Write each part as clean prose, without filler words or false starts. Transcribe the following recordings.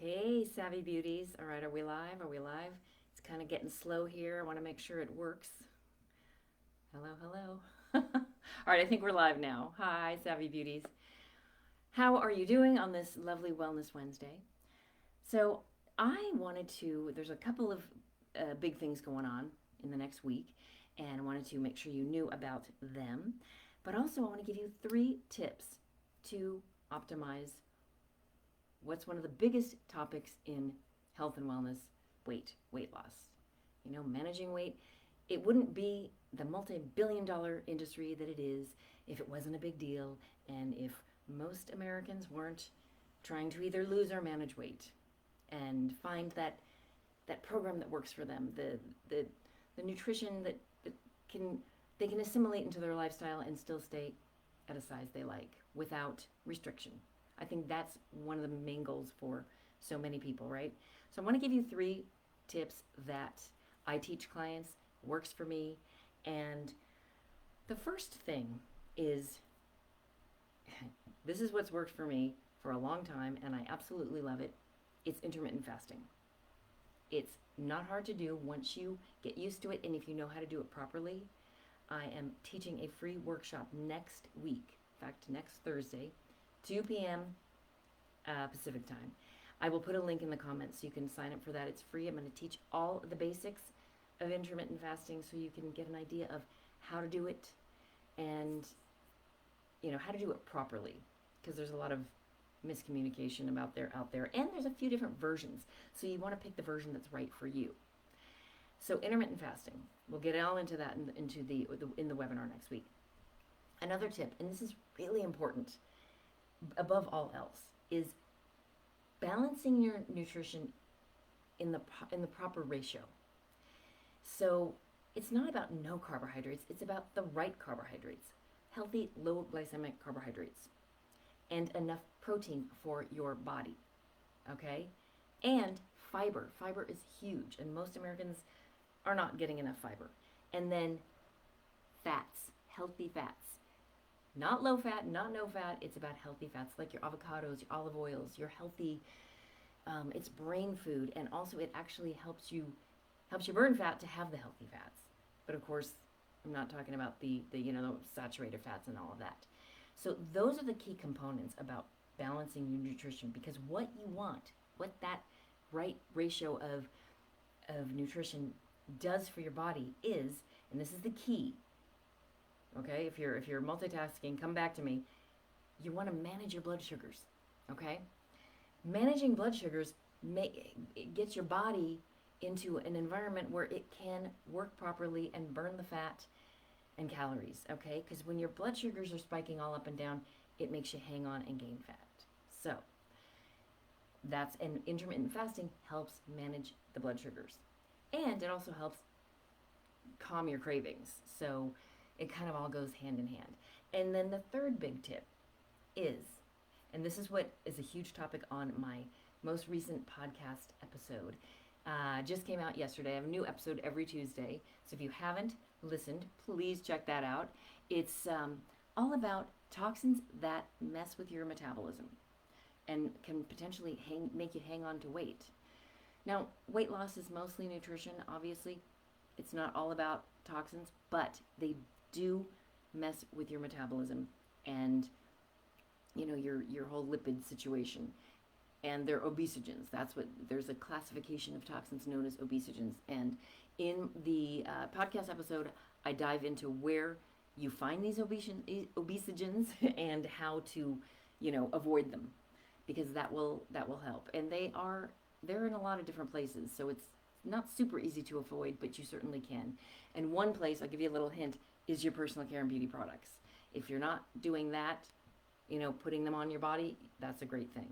Hey, Savvy Beauties. All right, are we live? Are we live? It's kind of getting slow here. I want to make sure it works. Hello, hello. All right, I think we're live now. Hi, Savvy Beauties. How are you doing on this lovely Wellness Wednesday? So, there's a couple of big things going on in the next week, and I wanted to make sure you knew about them. But also, I want to give you 3 tips to optimize what's one of the biggest topics in health and wellness: weight loss. Managing weight, it wouldn't be the multi-billion-dollar industry that it is if it wasn't a big deal and if most Americans weren't trying to either lose or manage weight and find that program that works for them, the nutrition that can they can assimilate into their lifestyle and still stay at a size they like without restriction. I think that's one of the main goals for so many people, right? So I want to give you 3 tips that I teach clients, works for me. And the first thing is this is what's worked for me for a long time, and I absolutely love it. It's intermittent fasting. It's not hard to do once you get used to it, and if you know how to do it properly. I am teaching a free workshop next week, in fact, next Thursday, 2 p.m. Pacific time. I will put a link in the comments so you can sign up for that. It's free. I'm going to teach all the basics of intermittent fasting so you can get an idea of how to do it and how to do it properly, because there's a lot of miscommunication out there, and there's a few different versions, so you want to pick the version that's right for you. So intermittent fasting, we'll get all into that in the webinar next week. Another tip, and this is really important above all else, is balancing your nutrition in the proper ratio. So it's not about no carbohydrates, it's about the right carbohydrates, healthy low glycemic carbohydrates, and enough protein for your body, okay? And fiber. Fiber is huge, and most Americans are not getting enough fiber. And then fats, healthy fats. Not low fat, not no fat. It's about healthy fats like your avocados, your olive oils, your healthy, it's brain food. And also it actually helps you burn fat to have the healthy fats. But of course, I'm not talking about the saturated fats and all of that. So those are the key components about balancing your nutrition, because what you want, what that right ratio of nutrition does for your body is, and this is the key, okay? If you're multitasking, come back to me. You want to manage your blood sugars, okay? Managing blood sugars it gets your body into an environment where it can work properly and burn the fat and calories, okay? Because when your blood sugars are spiking all up and down, it makes you hang on and gain fat. So and intermittent fasting helps manage the blood sugars, and it also helps calm your cravings. So it kind of all goes hand in hand. And then the third big tip is, and this is what is a huge topic on my most recent podcast episode, just came out yesterday. I have a new episode every Tuesday, so if you haven't listened, please check that out. It's all about toxins that mess with your metabolism and can potentially make you hang on to weight. Now, weight loss is mostly nutrition, obviously. It's not all about toxins, but they do mess with your metabolism and your whole lipid situation. And they're obesogens. There's a classification of toxins known as obesogens. And in the podcast episode, I dive into where you find these obesogens and how to, avoid them, because that will help. And they're in a lot of different places, so it's not super easy to avoid, but you certainly can. And one place, I'll give you a little hint, is your personal care and beauty products. If you're not doing that, putting them on your body, that's a great thing.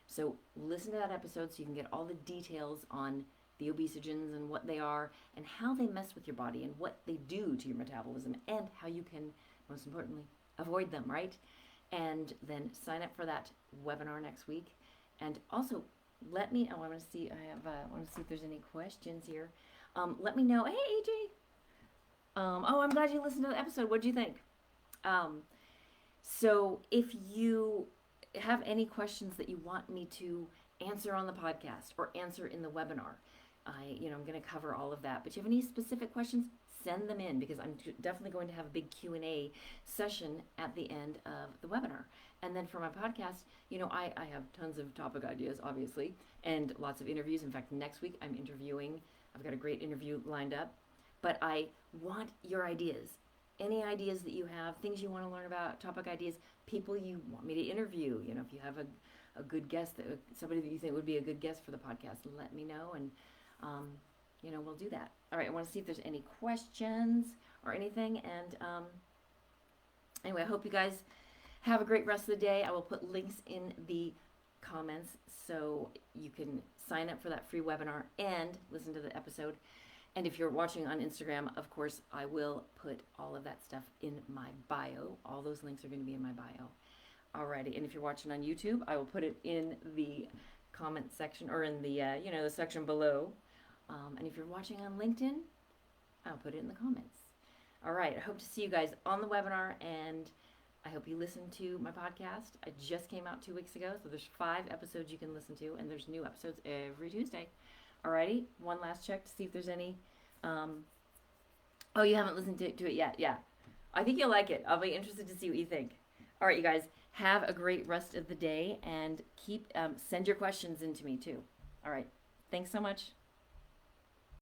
So listen to that episode so you can get all the details on the obesogens and what they are and how they mess with your body and what they do to your metabolism and how you can, most importantly, avoid them, right? And then sign up for that webinar next week. And also, let me, I want to see if there's any questions here. Let me know. Hey, AJ. I'm glad you listened to the episode. What'd you think? So if you have any questions that you want me to answer on the podcast or answer in the webinar. I'm going to cover all of that. But if you have any specific questions, send them in, because I'm definitely going to have a big Q&A session at the end of the webinar. And then for my podcast, I have tons of topic ideas, obviously, and lots of interviews. In fact, next week I'm interviewing. I've got a great interview lined up. But I want your ideas. Any ideas that you have, things you want to learn about, topic ideas, people you want me to interview. If you have a good guest, somebody that you think would be a good guest for the podcast, let me know, and we'll do that. All right, I want to see if there's any questions or anything. And anyway, I hope you guys have a great rest of the day. I will put links in the comments so you can sign up for that free webinar and listen to the episode. And if you're watching on Instagram, of course, I will put all of that stuff in my bio. All those links are going to be in my bio. Alrighty, and if you're watching on YouTube, I will put it in the comment section, or in the the section below. And if you're watching on LinkedIn, I'll put it in the comments. All right, I hope to see you guys on the webinar, and I hope you listen to my podcast. I just came out 2 weeks ago, so there's 5 episodes you can listen to, and there's new episodes every Tuesday. Alrighty, one last check to see if there's any. Oh, you haven't listened to it yet? Yeah. I think you'll like it. I'll be interested to see what you think. All right, you guys, have a great rest of the day, and send your questions in to me too. All right, thanks so much.